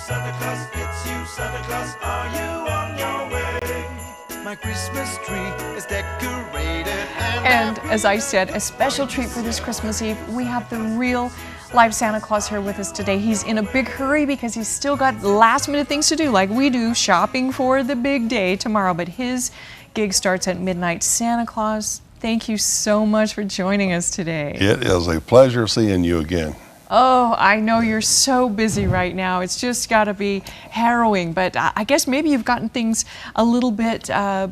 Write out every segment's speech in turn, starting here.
Santa Claus, it's you, Santa Claus, are you on your way? My Christmas tree is decorated And as I said, a special treat for this Christmas Eve, we have the real live Santa Claus here with us today. He's in a big hurry because he's still got last minute things to do like we do, shopping for the big day tomorrow, but his gig starts at midnight. Santa Claus, thank you so much for joining us today. It is a pleasure seeing you again. Oh, I know you're so busy right now. It's just got to be harrowing, but I guess maybe you've gotten things a little bit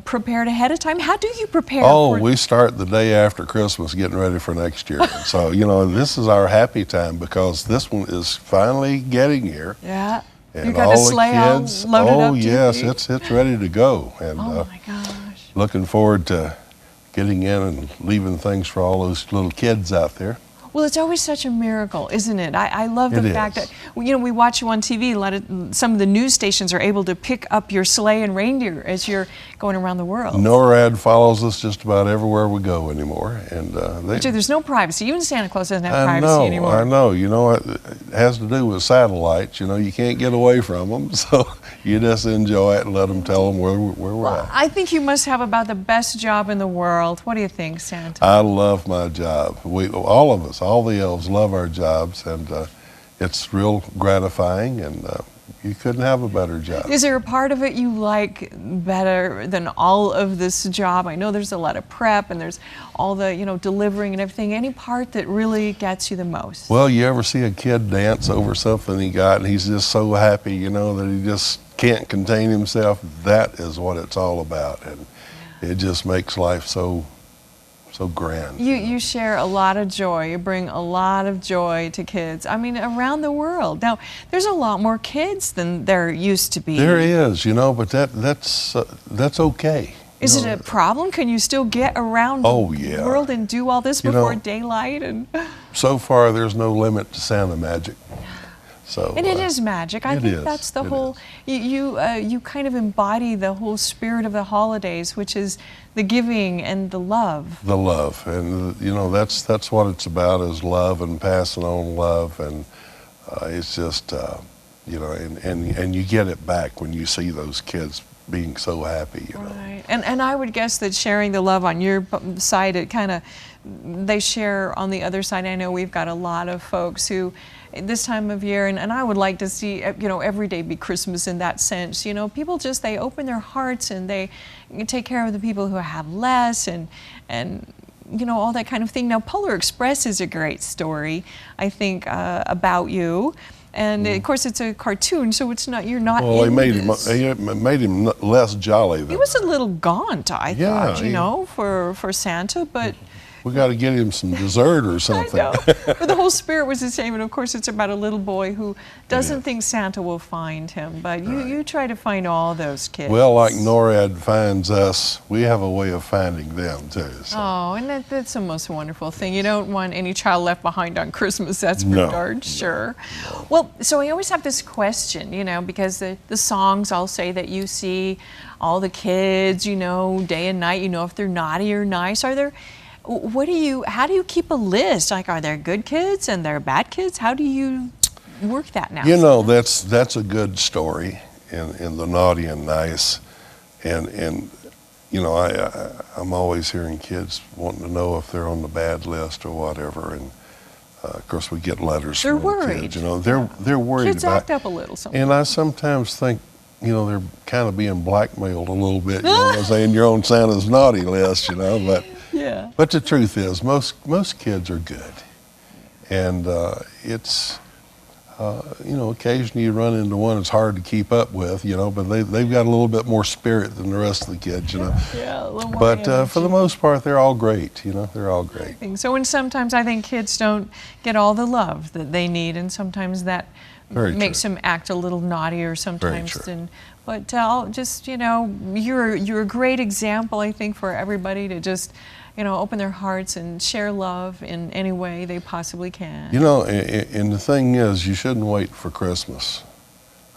prepared ahead of time. How do you prepare? Oh, we start the day after Christmas getting ready for next year. So, you know, this is our happy time because this one is finally getting here. Yeah. And You got all the sleigh all kids, loaded up, oh yes, it's ready to go. And oh my gosh. looking forward to getting in and leaving things for all those little kids out there. Well, it's always such a miracle, isn't it? I love the fact that, you know, we watch you on TV. Some of the news stations are able to pick up your sleigh and reindeer as you're going around the world. NORAD follows us just about everywhere we go anymore. And There's no privacy. Even Santa Claus doesn't have privacy anymore. I know. You know, it has to do with satellites. You know, you can't get away from them. So you just enjoy it and let them tell them where we're at. I think you must have about the best job in the world. What do you think, Santa? I love my job. All of us, all the elves love our jobs, and it's real gratifying, and you couldn't have a better job. Is there a part of it you like better than all of this job? I know there's a lot of prep and there's all the, you know, delivering and everything. Any part that really gets you the most? Well, you ever see a kid dance over something he got and he's just so happy, you know, that he just can't contain himself? That is what it's all about, and it just makes life so grand. You share a lot of joy. You bring a lot of joy to kids. I mean, around the world. Now, there's a lot more kids than there used to be. There is, you know, but that's okay. Is it a problem? Can you still get around the world and do all this before daylight? And so far, there's no limit to Santa magic. So, and it is magic. I think that's the whole. You kind of embody the whole spirit of the holidays, which is the giving and the love. The love, and you know that's what it's about, is love and passing on love, and it's just you know, and you get it back when you see those kids being so happy. You know. Right, and I would guess that sharing the love on your side, it kind of they share on the other side. I know we've got a lot of folks who. This time of year, and I would like to see, you know, every day be Christmas in that sense. You know, people just, they open their hearts and they take care of the people who have less and you know, all that kind of thing. Now, Polar Express is a great story, I think, about you. And of course, it's a cartoon, so it's not, you're not. Well, they made him less jolly than he was a little gaunt, I thought, you know, for Santa, but. We got to get him some dessert or something. I know. But the whole spirit was the same, and of course it's about a little boy who doesn't think Santa will find him, but you try to find all those kids. Well, like NORAD finds us, we have a way of finding them too. So. Oh, and that's the most wonderful thing. You don't want any child left behind on Christmas, that's for darn sure. No. Well, so I always have this question, you know, because the songs all say that you see all the kids, you know, day and night, you know if they're naughty or nice. Are there... how do you keep a list? Like, are there good kids and there are bad kids? How do you work that now? You know, that's a good story in the naughty and nice. And you know, I'm always hearing kids wanting to know if they're on the bad list or whatever. And of course, we get letters from the kids. You know, they're worried kids about. Kids act up a little sometimes. And I sometimes think, you know, they're kind of being blackmailed a little bit. You know what I'm saying? You're on Santa's naughty list, you know, but. Yeah. But the truth is, most kids are good, and it's you know, occasionally you run into one that's hard to keep up with, you know, but they've got a little bit more spirit than the rest of the kids, you know. Yeah, a little more but energy. For the most part, they're all great, you know. They're all great. So, and sometimes I think kids don't get all the love that they need, and sometimes that makes them act a little naughtier sometimes than. But just, you know, you're a great example, I think, for everybody to just, you know, open their hearts and share love in any way they possibly can. You know, and the thing is, you shouldn't wait for Christmas.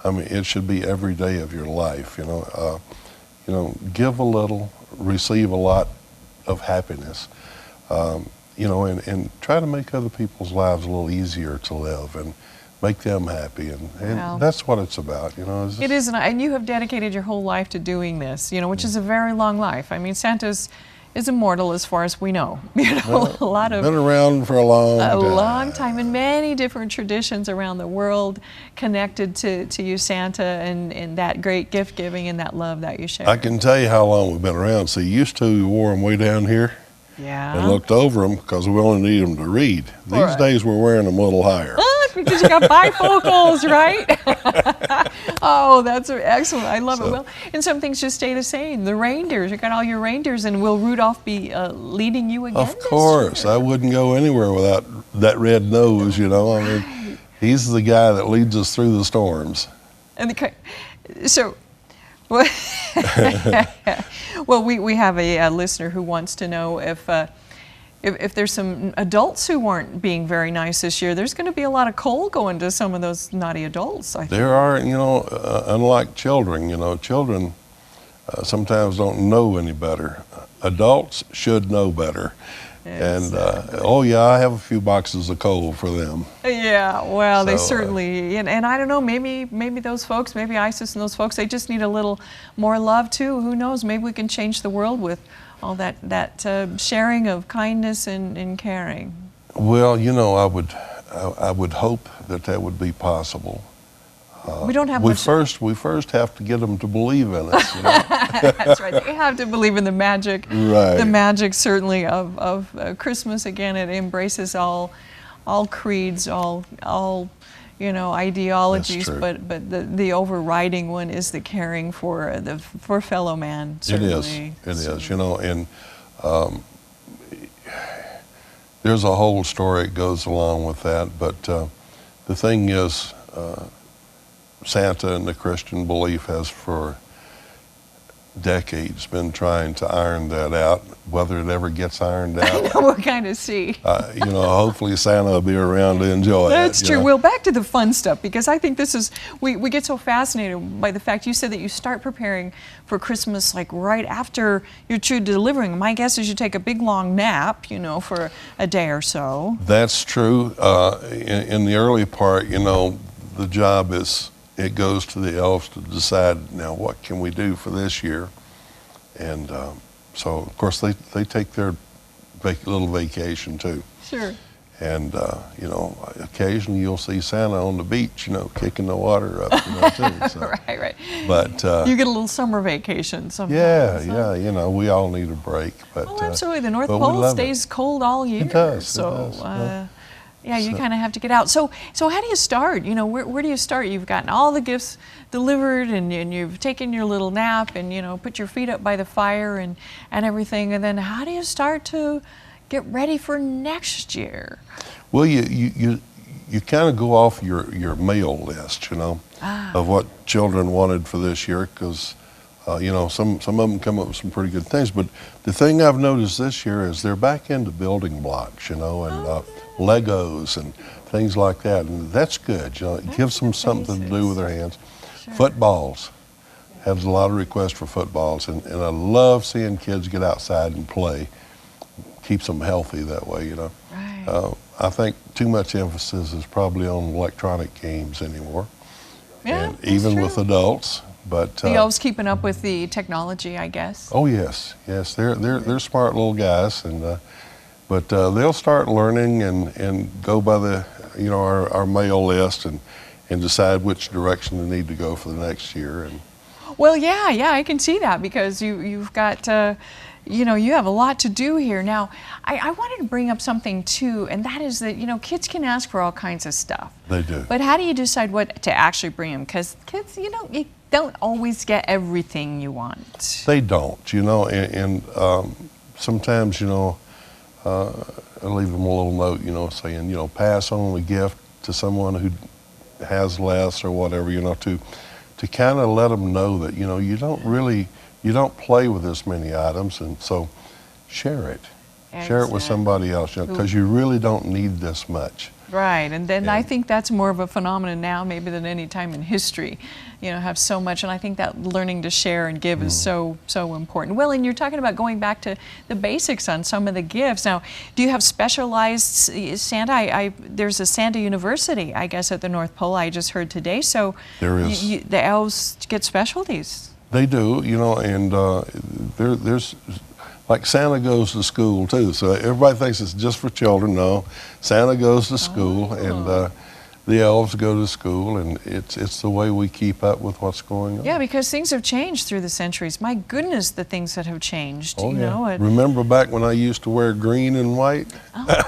I mean, it should be every day of your life. You know, give a little, receive a lot of happiness. You know, and try to make other people's lives a little easier to live. And make them happy, and Well, that's what it's about, you know. It's it just- is, and you have dedicated your whole life to doing this, you know, which is a very long life. I mean, Santa's is immortal as far as we know. You know, a lot of been around for a long a time. long time, and many different traditions around the world connected to you, Santa, and that great gift giving and that love that you share. I can tell you how long we've been around. See, used to we wore them way down here Yeah. and looked over them because we only need them to read. These Right. days we're wearing them a little higher. Because you got bifocals, right? Oh, that's excellent. I love it. Well, and some things just stay the same. The reindeers, you got all your reindeers, and will Rudolph be leading you again? Of course, I wouldn't go anywhere without that red nose, you know. I mean, he's the guy that leads us through the storms. And so, well, well, we have a listener who wants to know if there's some adults who weren't being very nice this year. There's going to be a lot of coal going to some of those naughty adults, I think. There are, you know, unlike children, you know, children sometimes don't know any better. Adults should know better. And, oh yeah, I have a few boxes of coal for them. Yeah, well, they So, certainly, and I don't know, maybe those folks, maybe ISIS and those folks, they just need a little more love too. Who knows? Maybe we can change the world with all that sharing of kindness and caring. Well, you know, I would hope that would be possible. We don't have We much. first have to get them to believe in us. You know? That's right. They have to believe in the magic. Right. The magic certainly of Christmas. Again, it embraces all creeds, all you know, ideologies. true. But the overriding one is the caring for fellow man. Certainly. It is. You know, and there's a whole story that goes along with that. But the thing is, Santa and the Christian belief has for decades been trying to iron that out. Whether it ever gets ironed out, We'll kind of see. you know, hopefully Santa will be around to enjoy it. That's you true. know. Well, back to the fun stuff, because I think this is, we get so fascinated by the fact you said that you start preparing for Christmas like right after you're through delivering. My guess is you take a big long nap, you know, for a day or so. That's true. In the early part, you know, the job is, it goes to the elves to decide, now what can we do for this year? And so, of course, they take their little vacation too. Sure. And, you know, occasionally you'll see Santa on the beach, you know, kicking the water up, you know, too. So. Right. But, You get a little summer vacation sometimes. yeah, you know, we all need a break. But, Well, absolutely. The North but we Pole love stays cold all year. It does. So, Well, yeah, you so- kind of have to get out. So how do you start? You know, where do you start? You've gotten all the gifts delivered, and you've taken your little nap, and you know, put your feet up by the fire and everything. And then how do you start to get ready for next year? Well, you kind of go off your mail list, you know, of what children wanted for this year, because you know, some of them come up with some pretty good things. But the thing I've noticed this year is they're back into building blocks, you know, and Legos and things like that, and that's good. You know, it gives them something to do with their hands. Sure. Footballs. Have a lot of requests for footballs, and I love seeing kids get outside and play. Keeps them healthy that way, you know. Right. I think too much emphasis is probably on electronic games anymore, Yeah, and that's even true. with adults. But The elves keeping up with the technology, I guess. oh yes, they're smart little guys, and but they'll start learning and go by the, you know, our mail list and decide which direction they need to go for the next year. And Well, yeah, I can see that, because you've got, you know, you have a lot to do here. Now, I wanted to bring up something too, and that is that, you know, kids can ask for all kinds of stuff. they do. But how do you decide what to actually bring them? Because kids, you know, you don't always get everything you want. They don't, you know, and sometimes, you know, I leave them a little note, you know, saying, you know, pass on the gift to someone who has less or whatever, you know, to kind of let them know that, you know, you don't play with this many items, and so share it. Share it with somebody else, you know, because you really don't need this much. Right, and then I think that's more of a phenomenon now maybe than any time in history. You know, have so much, and I think that learning to share and give is so important. Well, and you're talking about going back to the basics on some of the gifts. Now, do you have specialized Santa? There's a Santa University, I guess, at the North Pole. I just heard today. So there is. The elves get specialties. They do, you know, and there's like Santa goes to school too. So everybody thinks it's just for children. No, Santa goes to school, and the elves go to school, and it's the way we keep up with what's going on. Yeah, because things have changed through the centuries. My goodness, the things that have changed. Oh, you know, remember back when I used to wear green and white?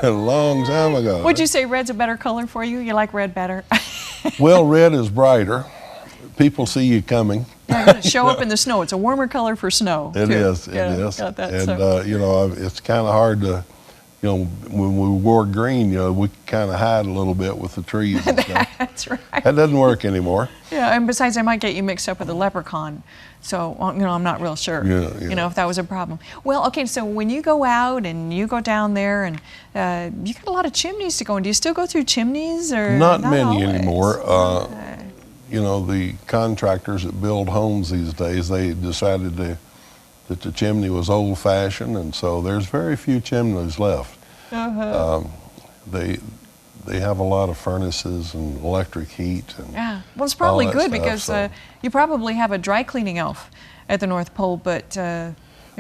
A long time ago. Would you say red's a better color for you? You like red better? Well, red is brighter. People see you coming. Yeah, show up in the snow. It's a warmer color for snow. It is. Got that, and you know, it's kind of hard to, you know, when we wore green, you know, we kind of hide a little bit with the trees and stuff. That's right. That doesn't work anymore. Yeah, and besides, I might get you mixed up with a leprechaun. So, you know, I'm not real sure, you know, if that was a problem. Well, okay, so when you go out and you go down there and you got a lot of chimneys to go in. Do you still go through chimneys or not many always? anymore. You know, the contractors that build homes these days, they decided that the chimney was old-fashioned, and so there's very few chimneys left. They have a lot of furnaces and electric heat. And yeah, well, it's probably good stuff, because so. You probably have a dry cleaning elf at the North Pole, but you know,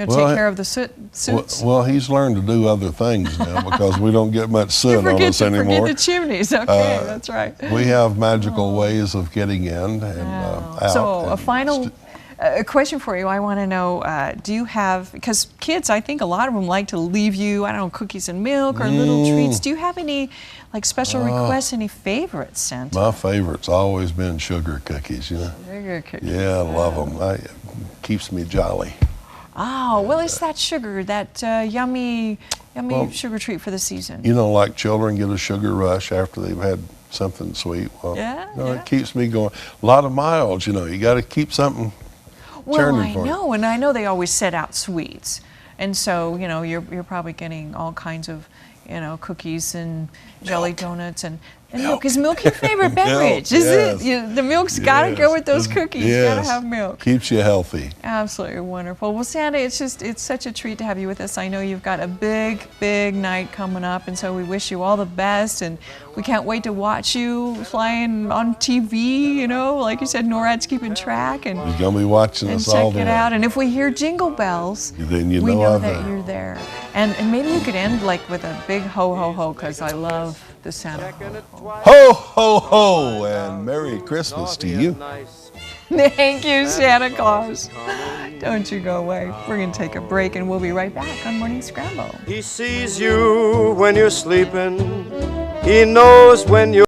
Well, take care of the suits. Well, he's learned to do other things now because we don't get much soot on us anymore. Forget the chimneys. Okay, that's right. We have magical ways of getting in and out. So and a final question for you. I want to know, do you have, because kids, I think a lot of them like to leave you, I don't know, cookies and milk or little treats. Do you have any like special requests, any favorites, Santa? My favorite's always been sugar cookies, you know. Sugar cookies. Yeah, I love them. It keeps me jolly. Oh, well, it's that sugar, that yummy sugar treat for the season. You know, like children get a sugar rush after they've had something sweet. Well, it keeps me going. A lot of miles, you know. You got to keep something churning for you. Well, and I know they always set out sweets. And so, you know, you're probably getting all kinds of, you know, cookies and jelly donuts and milk. Is milk your favorite beverage? Is it? The milk's got to go with those cookies. Yes. Got to have milk. Keeps you healthy. Absolutely wonderful. Well, Santa, it's such a treat to have you with us. I know you've got a big night coming up, and so we wish you all the best, and we can't wait to watch you flying on TV, you know, like you said, NORAD's keeping track. And you're going to be watching us all the way. Check it out. And if we hear jingle bells, then we know that you're there. And maybe you could end like with a big ho, ho, ho, because I love the Santa. Ho, ho, ho, and Merry Christmas to you. Thank you, Santa Claus. Don't you go away. We're going to take a break, and we'll be right back on Morning Scramble. He sees you when you're sleeping. He knows when you're